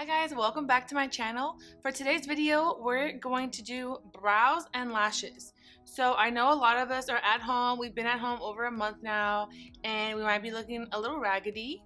Hi guys, welcome back to my channel. For today's video, we're going to do brows and lashes. So I know a lot of us are at home. We've been at home over a month now, and we might be looking a little raggedy.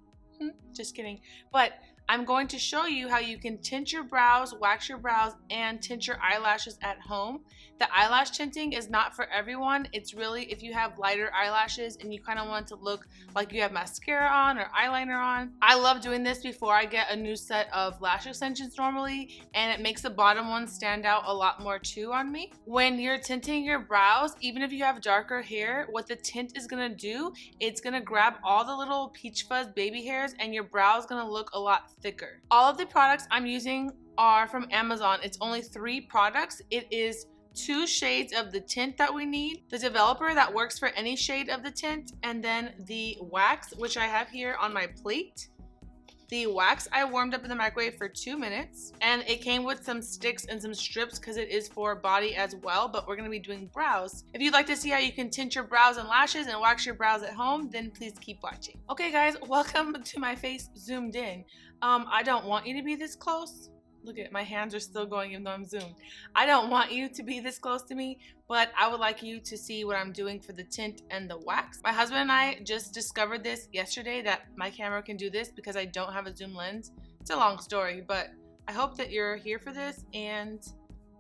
Just kidding. But I'm going to show you how you can tint your brows, wax your brows, and tint your eyelashes at home. The eyelash tinting is not for everyone. It's really if you have lighter eyelashes and you kind of want to look like you have mascara on or eyeliner on. I love doing this before I get a new set of lash extensions normally, and it makes the bottom ones stand out a lot more too on me. When you're tinting your brows, even if you have darker hair, what the tint is gonna do, it's gonna grab all the little peach fuzz baby hairs and your brow is gonna look a lot thicker. All of the products I'm using are from Amazon. It's only 3 products. It is 2 shades of the tint that we need, the developer that works for any shade of the tint, and then the wax, which I have here on my plate. The wax I warmed up in the microwave for 2 minutes, and it came with some sticks and some strips because it is for body as well, but we're going to be doing brows. If you'd like to see how you can tint your brows and lashes and wax your brows at home, then please keep watching. Okay guys, welcome to my face zoomed in. I don't want you to be this close. Look at my hands are still going even though I'm zoomed. I don't want you to be this close to me, but I would like you to see what I'm doing for the tint and the wax. My husband and I just discovered this yesterday, that my camera can do this because I don't have a zoom lens. It's a long story, but I hope that you're here for this, and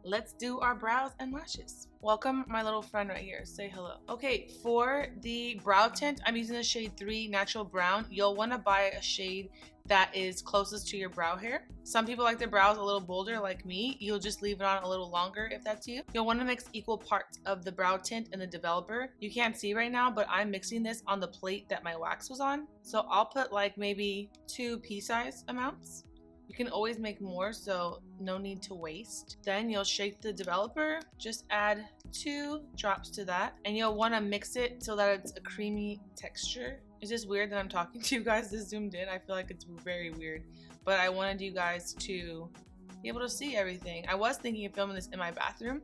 let's do our brows and lashes. Welcome my little friend right here, say hello. Okay, for the brow tint, I'm using the shade 3 Natural Brown. You'll want to buy a shade that is closest to your brow hair. Some people like their brows a little bolder like me. You'll just leave it on a little longer if that's you. You'll want to mix equal parts of the brow tint and the developer. You can't see right now, but I'm mixing this on the plate that my wax was on. So I'll put like maybe 2 pea-size amounts. You can always make more, so no need to waste. Then you'll shake the developer, just add 2 drops to that, and you'll want to mix it so that it's a creamy texture. It's just weird that I'm talking to you guys this zoomed in. I feel like it's very weird, but I wanted you guys to be able to see everything. I was thinking of filming this in my bathroom,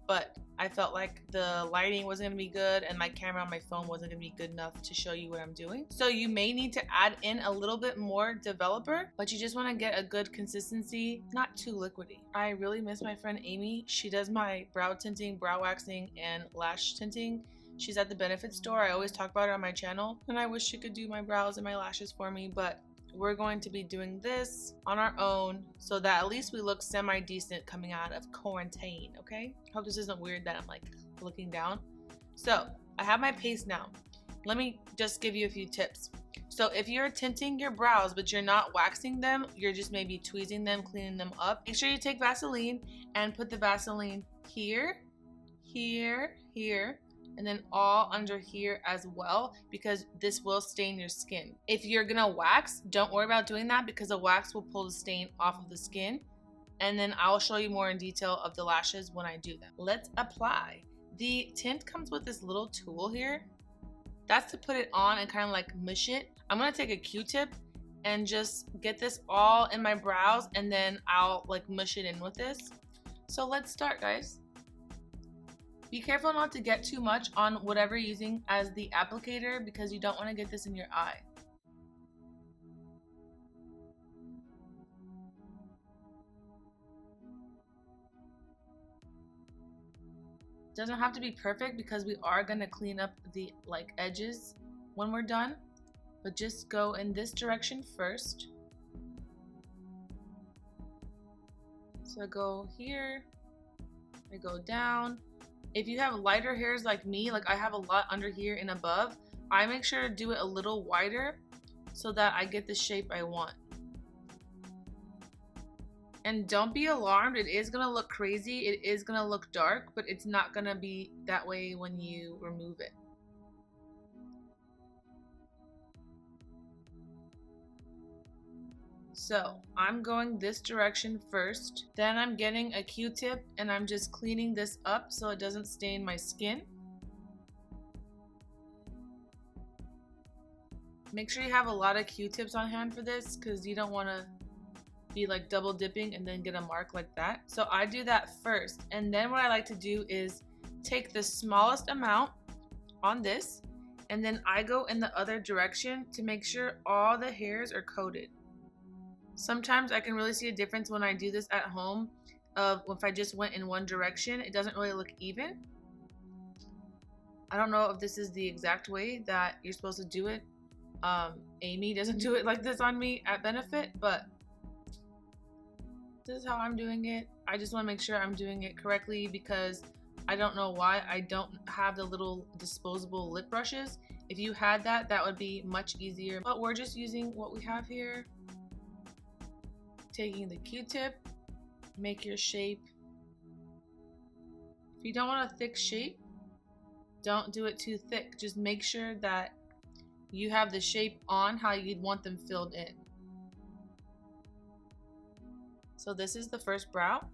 but I felt like the lighting wasn't gonna be good and my camera on my phone wasn't gonna be good enough to show you what I'm doing. So you may need to add in a little bit more developer, but you just wanna get a good consistency, not too liquidy. I really miss my friend Amy. She does my brow tinting, brow waxing, and lash tinting. She's at the benefit store. I always talk about her on my channel, and I wish she could do my brows and my lashes for me, but we're going to be doing this on our own so that at least we look semi-decent coming out of quarantine, okay? Hope this isn't weird that I'm like looking down. So I have my paste now. Let me just give you a few tips. So if you're tinting your brows but you're not waxing them, you're just maybe tweezing them, cleaning them up, make sure you take Vaseline and put the Vaseline here, here, here, and then all under here as well, because this will stain your skin. If you're gonna wax, don't worry about doing that because the wax will pull the stain off of the skin, and then I'll show you more in detail of the lashes when I do them. Let's apply. The tint comes with this little tool here. That's to put it on and kind of like mush it. I'm gonna take a Q-tip and just get this all in my brows, and then I'll like mush it in with this. So let's start, guys. Be careful not to get too much on whatever you're using as the applicator because you don't want to get this in your eye. Doesn't have to be perfect because we are going to clean up the like edges when we're done, but just go in this direction first. So I go here, I go down. If you have lighter hairs like me, like I have a lot under here and above, I make sure to do it a little wider so that I get the shape I want. And don't be alarmed, it is gonna look crazy, it is gonna look dark, but it's not gonna be that way when you remove it. So I'm going this direction first, then I'm getting a Q-tip and I'm just cleaning this up so it doesn't stain my skin. Make sure you have a lot of Q-tips on hand for this because you don't want to be like double dipping and then get a mark like that. So I do that first, and then what I like to do is take the smallest amount on this, and then I go in the other direction to make sure all the hairs are coated. Sometimes I can really see a difference when I do this at home of if I just went in one direction, it doesn't really look even. I don't know if this is the exact way that you're supposed to do it. Amy doesn't do it like this on me at Benefit, but this is how I'm doing it. I just want to make sure I'm doing it correctly because I don't know why I don't have the little disposable lip brushes. If you had that, that would be much easier. But we're just using what we have here. Taking the Q-tip, make your shape. If you don't want a thick shape, don't do it too thick. Just make sure that you have the shape on how you'd want them filled in. So this is the first brow.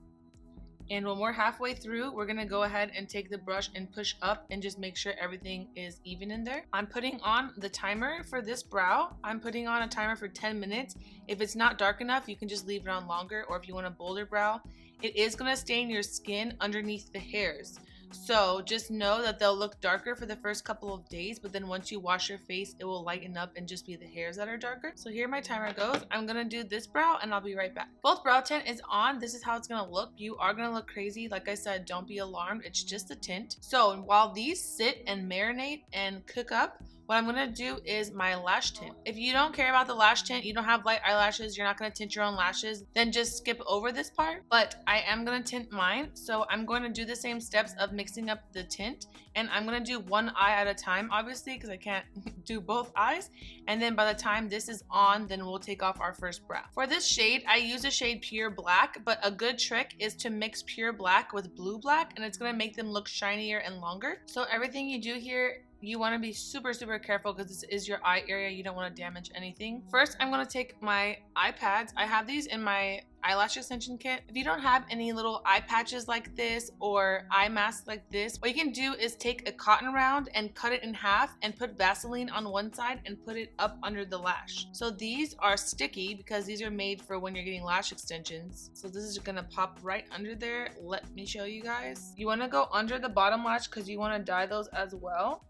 And when we're halfway through, we're gonna go ahead and take the brush and push up and just make sure everything is even in there. I'm putting on the timer for this brow. I'm putting on a timer for 10 minutes. If it's not dark enough, you can just leave it on longer, or if you want a bolder brow, it is gonna stain your skin underneath the hairs. So just know that they'll look darker for the first couple of days, but then once you wash your face, it will lighten up and just be the hairs that are darker. So here my timer goes. I'm gonna do this brow and I'll be right back. Both brow tint is on. This is how it's gonna look. You are gonna look crazy. Like I said, don't be alarmed. It's just a tint. So while these sit and marinate and cook up, what I'm gonna do is my lash tint. If you don't care about the lash tint, you don't have light eyelashes, you're not gonna tint your own lashes, then just skip over this part. But I am gonna tint mine, so I'm going to do the same steps of mixing up the tint, and I'm gonna do one eye at a time, obviously, because I can't do both eyes. And then by the time this is on, then we'll take off our first brow. For this shade, I use a shade Pure Black, but a good trick is to mix Pure Black with Blue Black, and it's gonna make them look shinier and longer. So everything you do here, you want to be super careful because this is your eye area. You don't want to damage anything. First, I'm going to take my eye pads. I have these in my eyelash extension kit. If you don't have any little eye patches like this or eye masks like this, what you can do is take a cotton round and cut it in half and put Vaseline on one side and put it up under the lash. So these are sticky because these are made for when you're getting lash extensions. So this is going to pop right under there. Let me show you guys. You want to go under the bottom lash because you want to dye those as well.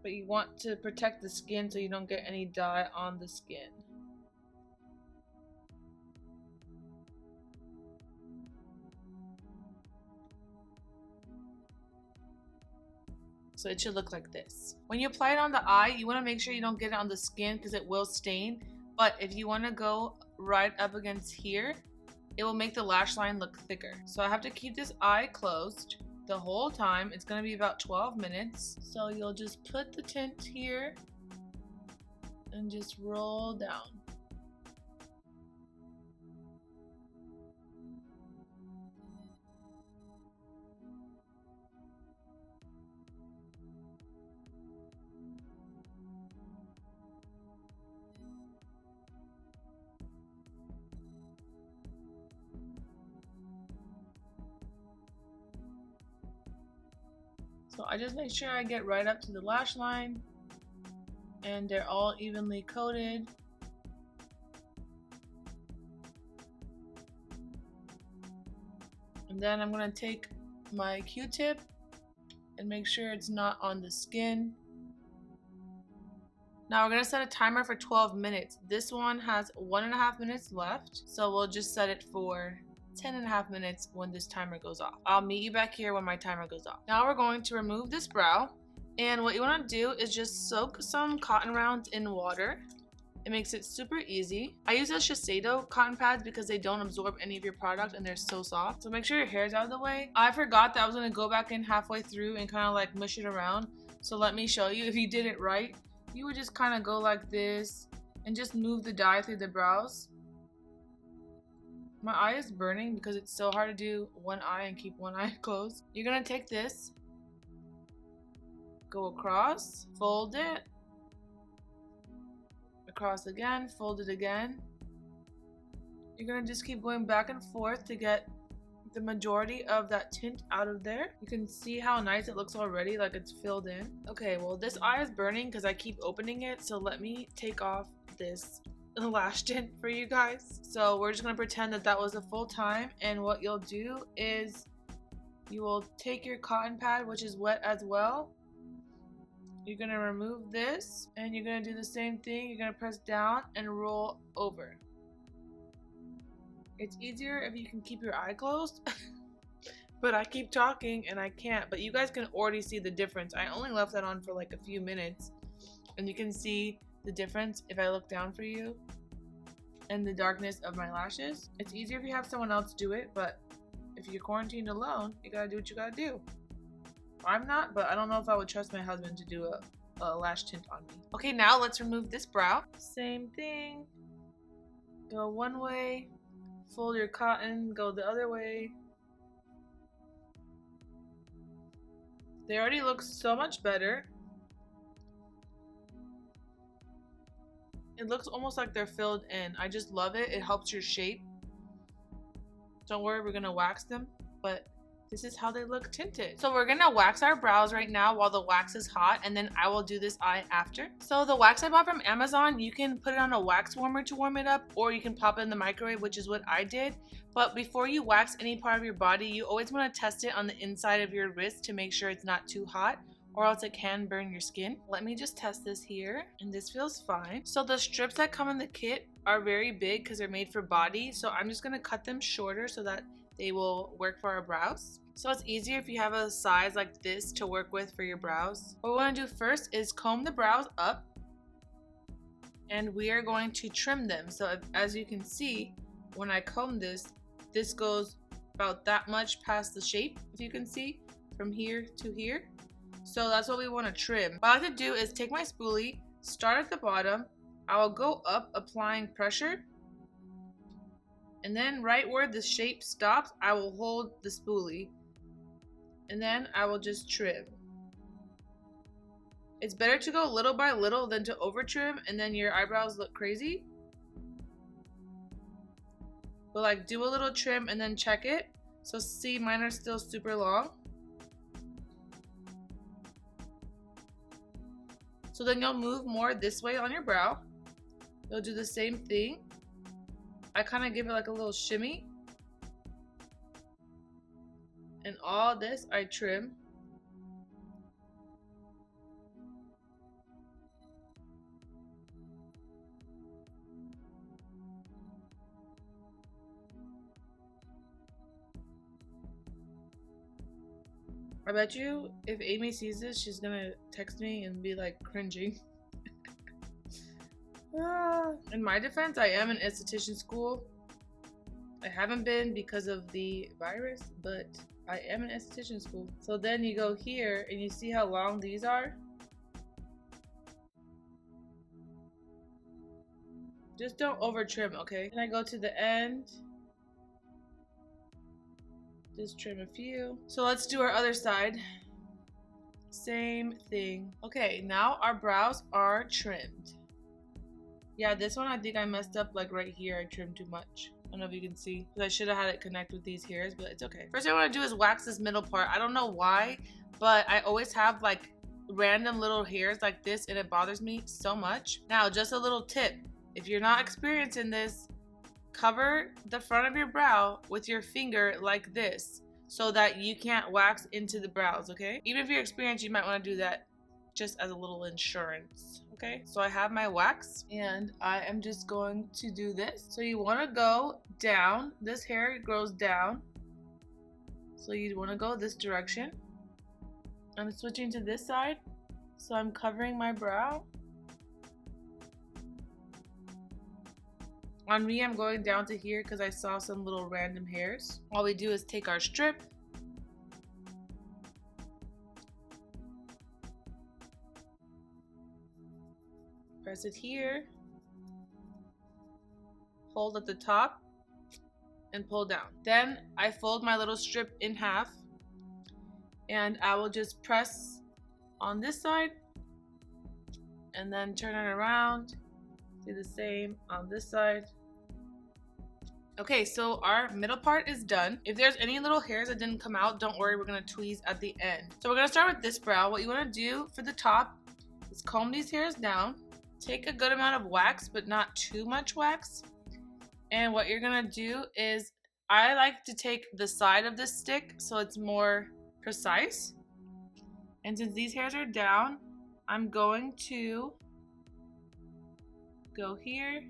But you want to protect the skin so you don't get any dye on the skin. So it should look like this. When you apply it on the eye, you want to make sure you don't get it on the skin because it will stain. But if you want to go right up against here, it will make the lash line look thicker. So I have to keep this eye closed the whole time. It's going to be about 12 minutes. So you'll just put the tint here and just roll down. So I just make sure I get right up to the lash line and they're all evenly coated. And then I'm going to take my Q-tip and make sure it's not on the skin. Now we're going to set a timer for 12 minutes. This one has 1.5 minutes left, so we'll just set it for 10.5 minutes when this timer goes off. I'll meet you back here when my timer goes off. Now we're going to remove this brow, and what you want to do is just soak some cotton rounds in water. It makes it super easy. I use a Shiseido cotton pads because they don't absorb any of your product and they're so soft. So make sure your hair is out of the way. I forgot that I was going to go back in halfway through and kind of like mush it around. So let me show you. If you did it right, you would just kind of go like this and just move the dye through the brows. My eye is burning because it's so hard to do one eye and keep one eye closed. You're going to take this, go across, fold it, across again, fold it again. You're going to just keep going back and forth to get the majority of that tint out of there. You can see how nice it looks already, like it's filled in. Okay, well this eye is burning because I keep opening it, so let me take off this lash tint for you guys. So we're just going to pretend that that was a full time, and what you'll do is you will take your cotton pad, which is wet as well, You're gonna remove this and you're gonna do the same thing. You're gonna press down and roll over. It's easier if you can keep your eye closed. But I keep talking and I can't. But you guys can already see the difference. I only left that on for like a few minutes. And you can see the difference if I look down for you and the darkness of my lashes. It's easier if you have someone else do it, but if you're quarantined alone, you gotta do what you gotta do. I'm not, but I don't know if I would trust my husband to do a lash tint on me. Okay, now let's remove this brow. Same thing. Go one way, fold your cotton, go the other way. They already look so much better. It looks almost like they're filled in. I just love it. It helps your shape. Don't worry, we're gonna wax them, but this is how they look tinted. So we're gonna wax our brows right now while the wax is hot, and then I will do this eye after. So the wax I bought from Amazon, you can put it on a wax warmer to warm it up, or you can pop it in the microwave, which is what I did. But before you wax any part of your body, you always wanna test it on the inside of your wrist to make sure it's not too hot, or else it can burn your skin. Let me just test this here, and this feels fine. So the strips that come in the kit are very big because they're made for body, so I'm just gonna cut them shorter so that they will work for our brows. So it's easier if you have a size like this to work with for your brows. What we want to do first is comb the brows up, and we are going to trim them. So as you can see, when I comb this, this goes about that much past the shape, if you can see, from here to here. So that's what we want to trim. What I like to do is take my spoolie, start at the bottom, I will go up applying pressure, and then right where the shape stops, I will hold the spoolie, and then I will just trim. It's better to go little by little than to over trim and then your eyebrows look crazy. But like, do a little trim and then check it. So see, mine are still super long. So then you'll move more this way on your brow. You'll do the same thing. I kind of give it like a little shimmy. And all this I trim. I bet you if Amy sees this, she's gonna text me and be like cringing. In my defense, I am in esthetician school. I haven't been because of the virus, but I am in esthetician school. So then you go here and you see how long these are? Just don't over trim, okay? And I go to the end. Just trim a few. So let's do our other side. Same thing. Okay, now our brows are trimmed. Yeah, this one I think I messed up like right here. I trimmed too much. I don't know if you can see. I should have had it connect with these hairs, but it's okay. First thing I want to do is wax this middle part. I don't know why, but I always have like random little hairs like this and it bothers me so much. Now, just a little tip. If you're not experiencing this, cover the front of your brow with your finger like this so that you can't wax into the brows, okay? Even if you're experienced, you might want to do that just as a little insurance, okay? So I have my wax and I am just going to do this. So you want to go down. This hair grows down. So you want to go this direction. I'm switching to this side. So I'm covering my brow. On me, I'm going down to here because I saw some little random hairs. All we do is take our strip. Press it here. Hold at the top and pull down. Then I fold my little strip in half and I will just press on this side and then turn it around. Do the same on this side. Okay, so our middle part is done. If there's any little hairs that didn't come out, don't worry, we're gonna tweeze at the end. So we're gonna start with this brow. What you wanna do for the top is comb these hairs down. Take a good amount of wax, but not too much wax. And what you're gonna do is, I like to take the side of the stick so it's more precise. And since these hairs are down, I'm going to go here.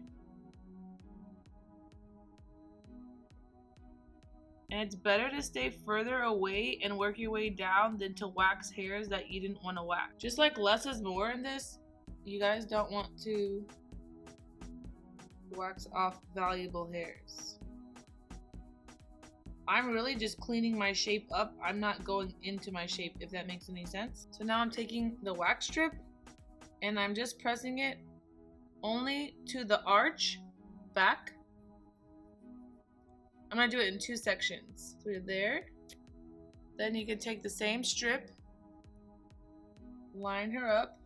And it's better to stay further away and work your way down than to wax hairs that you didn't want to wax. Just like less is more in this, you guys don't want to wax off valuable hairs. I'm really just cleaning my shape up. I'm not going into my shape, if that makes any sense. So now I'm taking the wax strip and I'm just pressing it only to the arch back. I'm gonna do it in 2 sections. So you're there. Then you can take the same strip, line her up,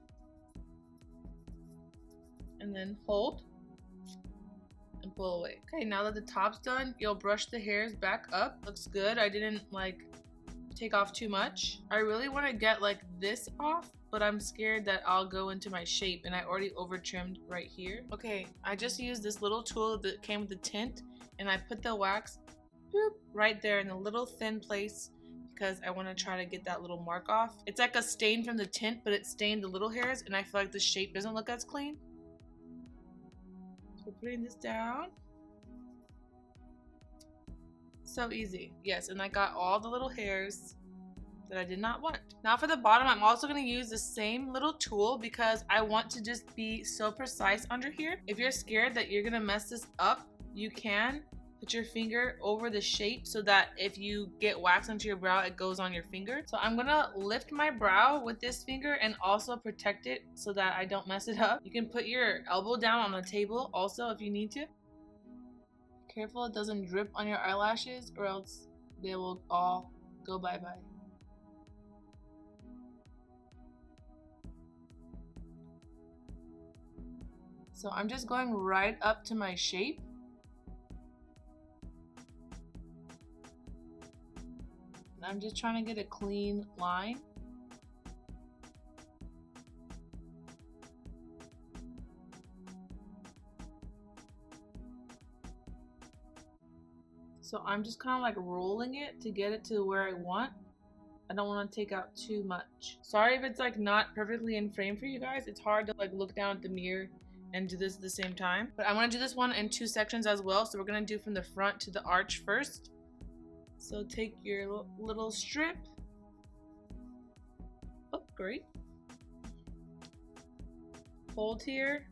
and then hold and pull away. Okay, now that the top's done, you'll brush the hairs back up. Looks good. I didn't like take off too much. I really want to get like this off, but I'm scared that I'll go into my shape, and I already over trimmed right here. Okay, I just used this little tool that came with the tint, and I put the wax boop, right there in the little thin place because I want to try to get that little mark off. It's like a stain from the tint, but it stained the little hairs, and I feel like the shape doesn't look as clean. So putting this down. So easy. Yes, and I got all the little hairs that I did not want. Now for the bottom, I'm also going to use the same little tool because I want to just be so precise under here. If you're scared that you're going to mess this up, you can put your finger over the shape so that if you get wax onto your brow, it goes on your finger. So I'm gonna lift my brow with this finger and also protect it so that I don't mess it up. You can put your elbow down on the table also if you need to. Careful it doesn't drip on your eyelashes or else they will all go bye-bye. So I'm just going right up to my shape. I'm just trying to get a clean line. So I'm just kind of like rolling it to get it to where I want. I don't want to take out too much. Sorry if it's like not perfectly in frame for you guys. It's hard to like look down at the mirror and do this at the same time. But I'm going to do this one in 2 sections as well. So we're going to do from the front to the arch first. So take your little strip. Oh, great. Hold here.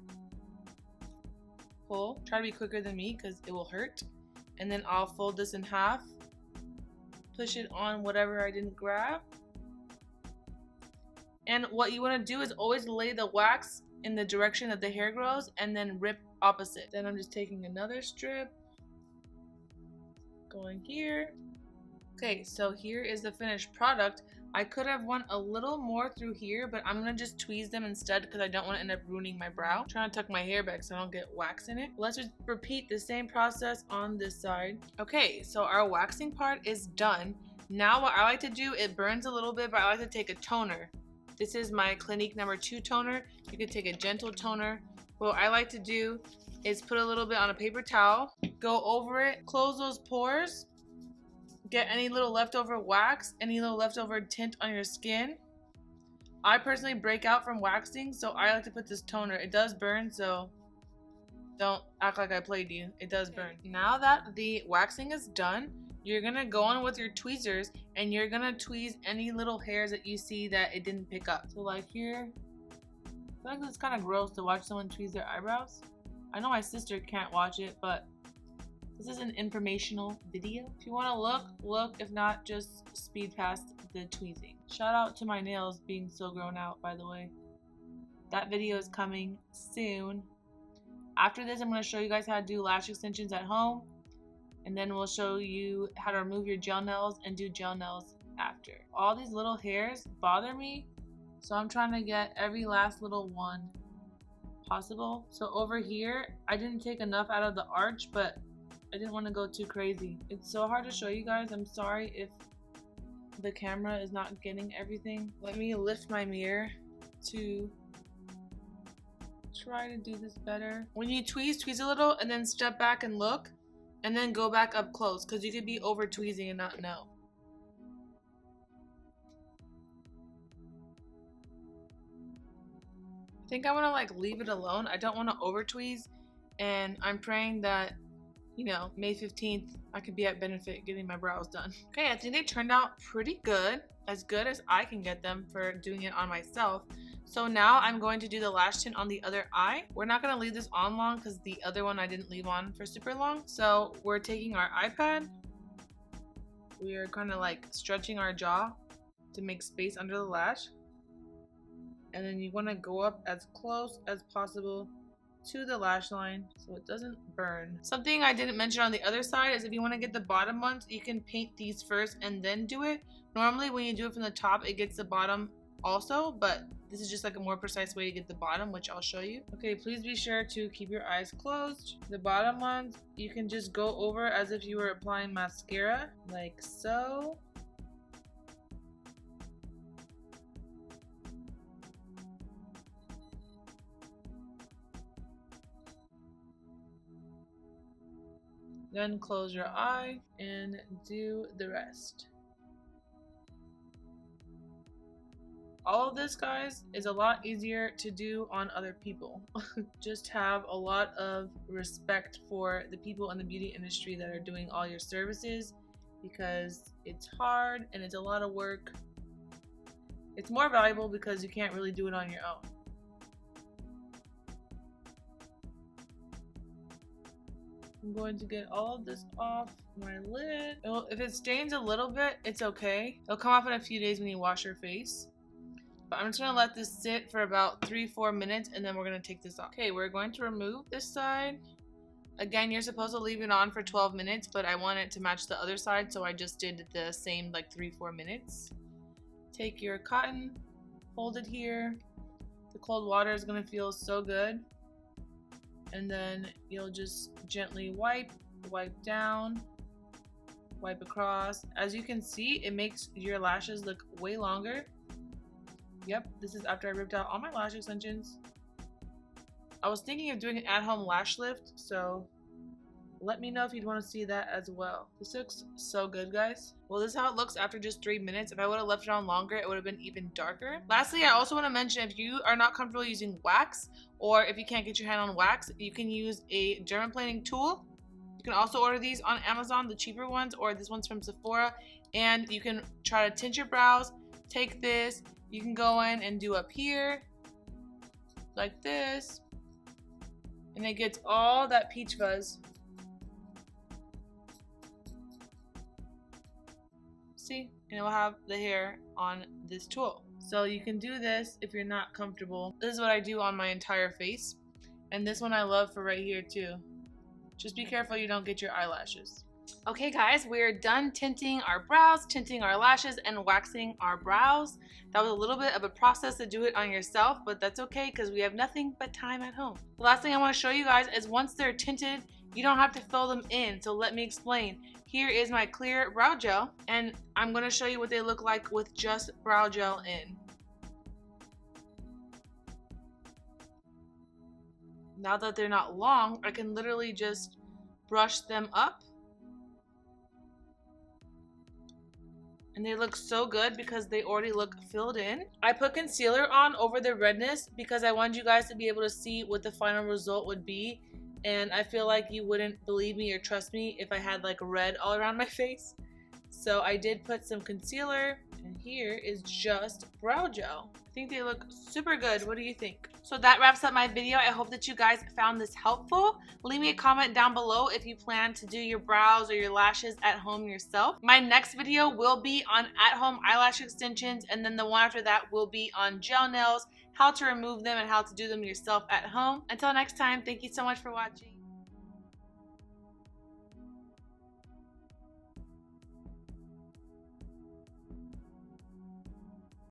Pull. Try to be quicker than me because it will hurt. And then I'll fold this in half. Push it on whatever I didn't grab. And what you want to do is always lay the wax in the direction that the hair grows and then rip opposite. Then I'm just taking another strip. Going here. Okay, so here is the finished product. I could have went a little more through here, but I'm gonna just tweeze them instead because I don't want to end up ruining my brow. I'm trying to tuck my hair back so I don't get wax in it. Let's just repeat the same process on this side. Okay, so our waxing part is done. Now what I like to do, it burns a little bit, but I like to take a toner. This is my Clinique No. 2 toner. You can take a gentle toner. What I like to do is put a little bit on a paper towel, go over it, close those pores, get any little leftover wax, any little leftover tint on your skin. I personally break out from waxing, so I like to put this toner. It does burn, so don't act like I played you. It does burn. Now that the waxing is done, you're gonna go on with your tweezers and you're gonna tweeze any little hairs that you see that it didn't pick up. So like here, I feel like it's kind of gross to watch someone tweeze their eyebrows. I know my sister can't watch it, but this is an informational video. If you want to look. If not, just speed past the tweezing. Shout out to my nails being so grown out, by the way. That video is coming soon. After this, I'm going to show you guys how to do lash extensions at home. And then we'll show you how to remove your gel nails and do gel nails after. All these little hairs bother me, so I'm trying to get every last little one possible. So over here, I didn't take enough out of the arch, but I didn't want to go too crazy. It's so hard to show you guys. I'm sorry if the camera is not getting everything. Let me lift my mirror to try to do this better. When you tweeze a little and then step back and look and then go back up close because you could be over tweezing and not know. think I want to like leave it alone. I don't want to over tweeze, and I'm praying that, you know, May 15th I could be at benefit getting my brows done. Okay, I think they turned out pretty good as I can get them for doing it on myself. So now I'm going to do the lash tint on the other eye. We're not going to leave this on long because the other one I didn't leave on for super long. So we're taking our iPad, we are kind of like stretching our jaw to make space under the lash, and then you want to go up as close as possible to the lash line so it doesn't burn. Something I didn't mention on the other side is if you want to get the bottom ones, you can paint these first and then do it. Normally when you do it from the top, it gets the bottom also, but this is just like a more precise way to get the bottom, which I'll show you. Okay, please be sure to keep your eyes closed. The bottom ones, you can just go over as if you were applying mascara, like so. Then close your eye and do the rest. All of this, guys, is a lot easier to do on other people. Just have a lot of respect for the people in the beauty industry that are doing all your services, because it's hard and it's a lot of work. It's more valuable because you can't really do it on your own. I'm going to get all of this off my lid. If it stains a little bit, it's okay. It'll come off in a few days when you wash your face. But I'm just gonna let this sit for about 3-4 minutes, and then we're gonna take this off. Okay, we're going to remove this side. Again, you're supposed to leave it on for 12 minutes, but I want it to match the other side, so I just did the same like 3-4 minutes. Take your cotton, hold it here. The cold water is gonna feel so good. And then you'll just gently wipe down, wipe across. As you can see, it makes your lashes look way longer. Yep, this is after I ripped out all my lash extensions. I was thinking of doing an at-home lash lift, so let me know if you'd want to see that as well. This looks so good, guys. Well, this is how it looks after just 3 minutes. If I would have left it on longer, it would have been even darker. Lastly, I also want to mention, if you are not comfortable using wax, or if you can't get your hand on wax, you can use a dermaplaning tool. You can also order these on Amazon, the cheaper ones, or this one's from Sephora, and you can try to tint your brows. Take this, you can go in and do up here like this, and it gets all that peach fuzz. See, and it will have the hair on this tool. So you can do this if you're not comfortable. This is what I do on my entire face, and this one I love for right here too. Just be careful you don't get your eyelashes. Okay guys, we're done tinting our brows, tinting our lashes, and waxing our brows. That was a little bit of a process to do it on yourself, but that's okay because we have nothing but time at home. The last thing I want to show you guys is once they're tinted, you don't have to fill them in. So let me explain. Here is my clear brow gel, and I'm going to show you what they look like with just brow gel in. Now that they're not long, I can literally just brush them up. And they look so good because they already look filled in. I put concealer on over the redness because I wanted you guys to be able to see what the final result would be. And I feel like you wouldn't believe me or trust me if I had like red all around my face. So I did put some concealer, and here is just brow gel. I think they look super good. What do you think? So that wraps up my video. I hope that you guys found this helpful. Leave me a comment down below if you plan to do your brows or your lashes at home yourself. My next video will be on at-home eyelash extensions, and then the one after that will be on gel nails, how to remove them and how to do them yourself at home. Until next time, thank you so much for watching.